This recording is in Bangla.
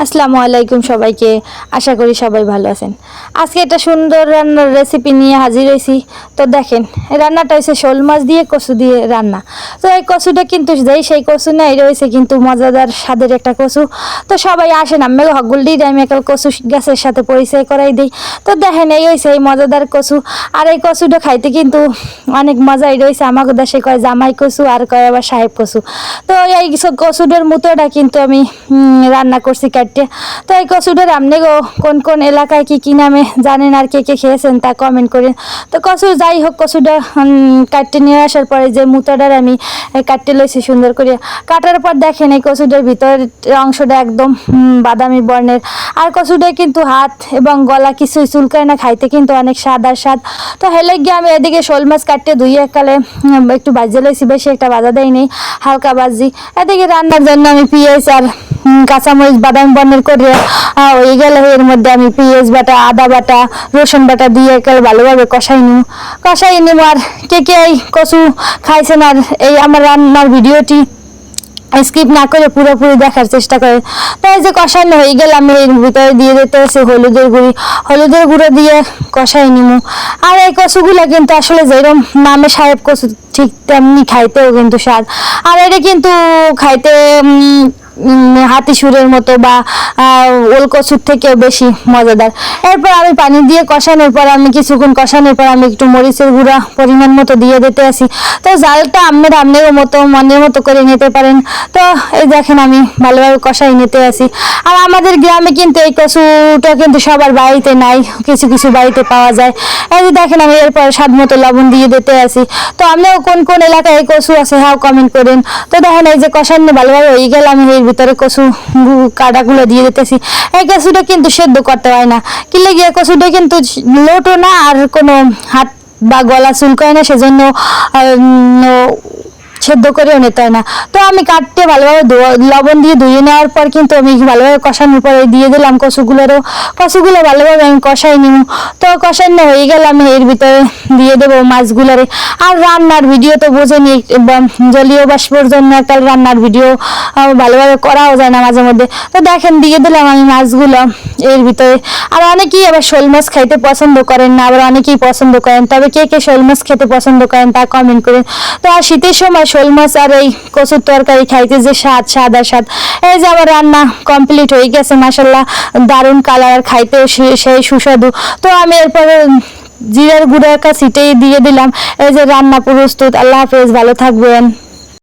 আসসালামু আলাইকুম সবাইকে। আশা করি সবাই ভালো আছেন। আজকে একটা সুন্দর রান্নার রেসিপি নিয়ে হাজির হয়েছি। তো দেখেন, এই রান্নাটা হয়েছে শোল মাছ দিয়ে কচু দিয়ে রান্না। তো এই কচুটা কিন্তু যেই সেই কচু না, এটা হয়েছে কিন্তু মজাদার স্বাদের একটা কচু। তো সবাই আসেন, আমি হগুলডি আমি একটা কচু গাছের সাথে পরিচয় করাই দিই। তো দেখেন, এই হয়েছে এই মজাদার কচু। আর এই কচুটা খাইতে কিন্তু অনেক মজা। এটা হয়েছে আমাকে দেশে কয় জামাই কচু, আর কয় আবার সাহেব কচু। তো এই কচুটার মুতোটা কিন্তু আমি রান্না করছি কাটতে। তো এই কচুটার আপনি কোন কোন এলাকায় কি কি নামে জানেন আর কে কে খেয়েছেন তা কমেন্ট করেন। তো কচু যাই হোক, কচুটা কাটতে নিয়ে আসার পরে যে মুতাটার আমি কাটতে লইছি সুন্দর করে। কাটার পর দেখেন এই কচুটার ভিতরের অংশটা একদম বাদামি বর্ণের। আর কচুটা কিন্তু হাত এবং গলা কিছুই চুলকায় না, খাইতে কিন্তু অনেক স্বাদ আর স্বাদ। তো হেলে গিয়ে আমি এদিকে শোল মাছ কাটতে ধুয়ে এককালে একটু বাজে লইছি, বেশি একটা বাজা দেয়নি, হালকা বাজি। এদিকে রান্নার জন্য আমি পেঁয়াজ আর কাঁচামরিচ বাদাম বর্ণের করে হয়ে গেলে এর মধ্যে আমি পেঁয়াজ বাটা, আদা বাটা, রসুন বাটা দিয়ে একেবারে ভালোভাবে কষাই নিব। আর কে কে এই কচু খাইছেন আর এই আমার রান্নার ভিডিওটি স্কিপ না করে পুরোপুরি দেখার চেষ্টা করে। তাই যে কষানো হয়ে গেলে আমি এর ভিতরে দিয়ে দিতে হচ্ছে হলুদের গুঁড়ো দিয়ে কষাই নিমু। আর এই কচুগুলো কিন্তু আসলে যেরকম নামে সাহেব কচু, ঠিক তেমনি খাইতেও কিন্তু স্বাদ। আর এটা কিন্তু খাইতে হাতি সুরের মতো বা ওল কচুর থেকেও বেশি মজাদার। এরপর আমি পানি দিয়ে কষানোর পর আমি কিছুক্ষণ কষানোর পর আমি একটু মরিচের গুঁড়া পরিমাণ মতো দিয়ে দিতে আসি। তো জালটা আপনার মতো মনের মতো করে নিতে পারেন। তো এই দেখেন আমি ভালোভাবে কষাই নিতে আসি। আর আমাদের গ্রামে কিন্তু এই কচুটা কিন্তু সবার বাড়িতে নাই, কিছু কিছু বাড়িতে পাওয়া যায়। এই যে দেখেন আমি এরপর স্বাদ মতো লবণ দিয়ে দিতে আসি। তো আপনিও কোন কোন এলাকায় এই কচু আছে হ্যাঁ কমেন্ট করেন। তো দেখেন এই যে কষানো ভালোভাবে হয়ে গেল, আমি এর ভিতরে কচু কাটাগুলো দিয়ে দিতেছি। এই কচুটা কিন্তু সেদ্ধ করতে হয় না, কি লেগে কচুটা কিন্তু লোটো না আর কোনো হাত বা গলা চুলকায় না, সেজন্য সেদ্ধ করেও নিতে হয় না। তো আমি কাটতে ভালোভাবে লবণ দিয়ে ধুয়ে নেওয়ার পর কিন্তু আমি ভালোভাবে কষানোর পরে দিয়ে দিলাম কচুগুলো ভালোভাবে আমি কষাই নিব। তো কষানো হয়ে গেলে আমি এর ভিতরে দিয়ে দেবো মাছগুলোরে। আর রান্নার ভিডিও তো বোঝেনি, জলীয় বাষ্পর জন্য একটা রান্নার ভিডিও ভালোভাবে করাও যায় না মাঝে মধ্যে। তো দেখেন দিয়ে দিলাম আমি মাছগুলো এর ভিতরে। আর অনেকেই আবার শোল মাছ খাইতে পছন্দ করেন না, আবার অনেকেই পছন্দ করেন। তবে কে কে শোল মাছ খেতে পছন্দ করেন তা কমেন্ট করেন। তো আর শীতের সময় শোল মাছ আর এই কচুর তরকারি খাইতে যে স্বাদ। এই যে আমার রান্না কমপ্লিট হয়ে গেছে, মাশাআল্লাহ দারুণ কালার, আর খাইতেও সেই সুস্বাদু। তো আমি এরপরে জিরার গুঁড়ো একটা ছিটেই দিয়ে দিলাম। এই যে রান্না প্রস্তুত। আল্লাহ হাফেজ, ভালো থাকবেন।